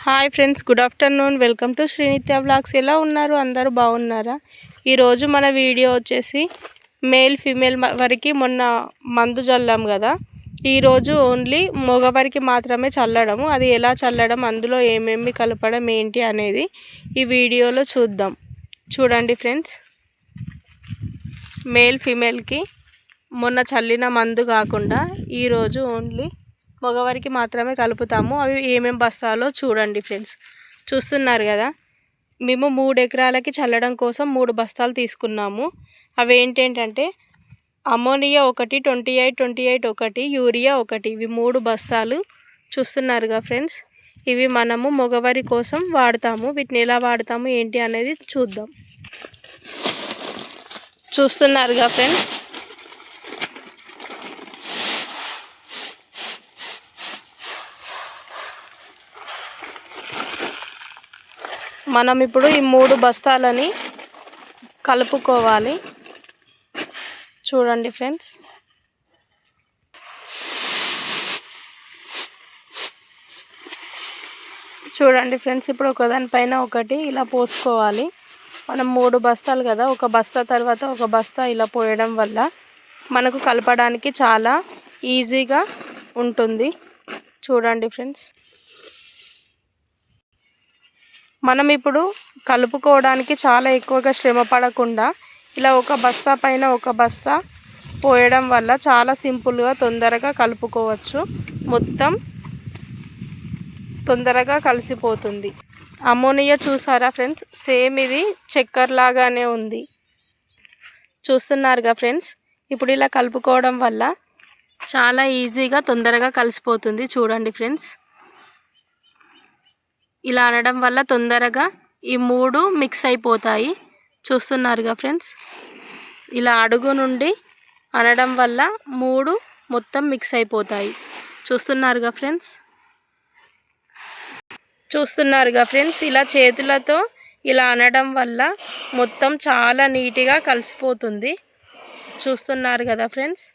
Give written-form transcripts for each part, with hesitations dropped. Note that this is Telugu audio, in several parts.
Hi friends, good afternoon. Welcome to Srinitya vlogs. ఎలా ఉన్నారు? అందరూ బాగున్నారా? ఈరోజు మన వీడియో వచ్చేసి మేల్ ఫీమేల్ వరకు మొన్న మందు చల్లాం కదా, ఈరోజు ఓన్లీ మగవారికి మాత్రమే చల్లడము. అది ఎలా చల్లడం, అందులో ఏమేమి కలపడం ఏంటి అనేది ఈ వీడియోలో చూద్దాం. చూడండి ఫ్రెండ్స్, మేల్ ఫీమేల్కి మొన్న చల్లిన మందు కాకుండా ఈరోజు ఓన్లీ మగవారికి మాత్రమే కలుపుతాము. అవి ఏమేమి బస్తాలో చూడండి ఫ్రెండ్స్. చూస్తున్నారు కదా, మేము 3 ఎకరాలకి చల్లడం కోసం 3 బస్తాలు తీసుకున్నాము. అవి ఏంటంటే అమోనియా 1, 28 1, యూరియా 1, ఇవి 3 బస్తాలు. చూస్తున్నారుగా ఫ్రెండ్స్, ఇవి మనము మగవారి కోసం వాడతాము. వీటిని ఎలా వాడతాము ఏంటి అనేది చూద్దాం. చూస్తున్నారుగా ఫ్రెండ్స్, మనం ఇప్పుడు ఈ 3 బస్తాలని కలుపుకోవాలి. చూడండి ఫ్రెండ్స్, ఇప్పుడు ఒకదానిపైన ఒకటి ఇలా పోసుకోవాలి. మనం 3 బస్తాలు కదా, ఒక బస్తా తర్వాత ఒక బస్తా ఇలా పోయడం వల్ల మనకు కలపడానికి చాలా ఈజీగా ఉంటుంది. చూడండి ఫ్రెండ్స్, మనం ఇప్పుడు కలుపుకోవడానికి చాలా ఎక్కువగా శ్రమ పడకుండా ఇలా ఒక బస్తా పైన ఒక బస్తా పోయడం వల్ల చాలా సింపుల్గా తొందరగా కలుపుకోవచ్చు. మొత్తం తొందరగా కలిసిపోతుంది. అమోనియా చూసారా ఫ్రెండ్స్, సేమ్ ఇది చక్కెర లాగానే ఉంది. చూస్తున్నారుగా ఫ్రెండ్స్, ఇప్పుడు ఇలా కలుపుకోవడం వల్ల చాలా ఈజీగా తొందరగా కలిసిపోతుంది. చూడండి ఫ్రెండ్స్, ఇలా అనడం వల్ల తొందరగా ఈ 3 మిక్స్ అయిపోతాయి. చూస్తున్నారుగా ఫ్రెండ్స్, ఇలా అడుగు నుండి అనడం వల్ల 3 మొత్తం మిక్స్ అయిపోతాయి. చూస్తున్నారుగా ఫ్రెండ్స్, ఇలా చేతులతో ఇలా అనడం వల్ల మొత్తం చాలా నీట్గా కలిసిపోతుంది. చూస్తున్నారు కదా ఫ్రెండ్స్,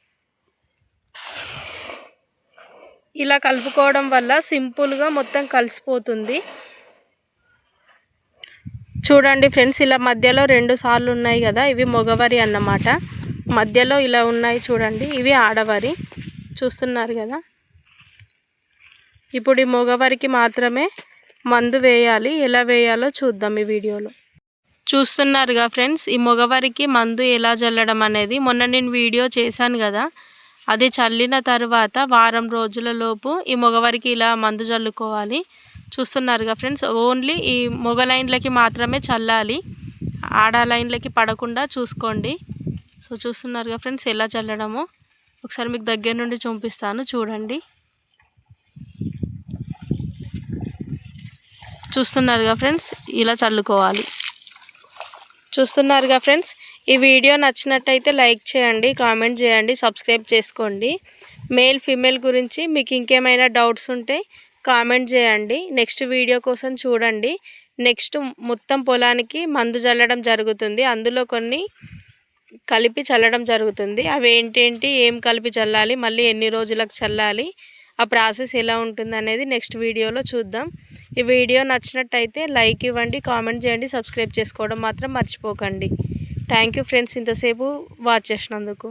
ఇలా కలుపుకోవడం వల్ల సింపుల్గా మొత్తం కలిసిపోతుంది. చూడండి ఫ్రెండ్స్, ఇలా మధ్యలో 2 సార్లు ఉన్నాయి కదా, ఇవి మగవారి అన్నమాట. మధ్యలో ఇలా ఉన్నాయి చూడండి, ఇవి ఆడవారి. చూస్తున్నారు కదా, ఇప్పుడు ఈ మగవారికి మాత్రమే మందు వేయాలి. ఎలా వేయాలో చూద్దాం ఈ వీడియోలో. చూస్తున్నారుగా ఫ్రెండ్స్, ఈ మగవారికి మందు ఎలా చల్లడం అనేది మొన్న నేను వీడియో చేశాను కదా, అది చల్లిన తర్వాత వారం రోజుల లోపు ఈ మగవారికి ఇలా మందు చల్లుకోవాలి. చూస్తున్నారుగా ఫ్రెండ్స్, ఓన్లీ ఈ మగ లైన్లకి మాత్రమే చల్లాలి, ఆడ లైన్లకి పడకుండా చూసుకోండి. సో చూస్తున్నారుగా ఫ్రెండ్స్, ఎలా చల్లడమో ఒకసారి మీకు దగ్గర నుండి చూపిస్తాను. చూస్తున్నారుగా ఫ్రెండ్స్, ఇలా చల్లుకోవాలి. చూస్తున్నారుగా ఫ్రెండ్స్, ఈ వీడియో నచ్చినట్టయితే లైక్ చేయండి, కామెంట్ చేయండి, సబ్స్క్రైబ్ చేసుకోండి. మేల్ ఫీమేల్ గురించి మీకు ఇంకేమైనా డౌట్స్ ఉంటే కామెంట్ చేయండి. నెక్స్ట్ వీడియో కోసం చూడండి. నెక్స్ట్ మొత్తం పొలానికి మందు చల్లడం జరుగుతుంది. అందులో కొన్ని కలిపి చల్లడం జరుగుతుంది. అవి ఏంటేంటి, ఏం కలిపి చల్లాలి, మళ్ళీ ఎన్ని రోజులకు చల్లాలి, ఆ ప్రాసెస్ ఎలా ఉంటుంది అనేది నెక్స్ట్ వీడియోలో చూద్దాం. ఈ వీడియో నచ్చినట్టయితే లైక్ ఇవ్వండి, కామెంట్ చేయండి, సబ్స్క్రైబ్ చేసుకోవడం మాత్రం మర్చిపోకండి. థ్యాంక్ యూ ఫ్రెండ్స్, ఇంతసేపు వాచ్ చేసినందుకు.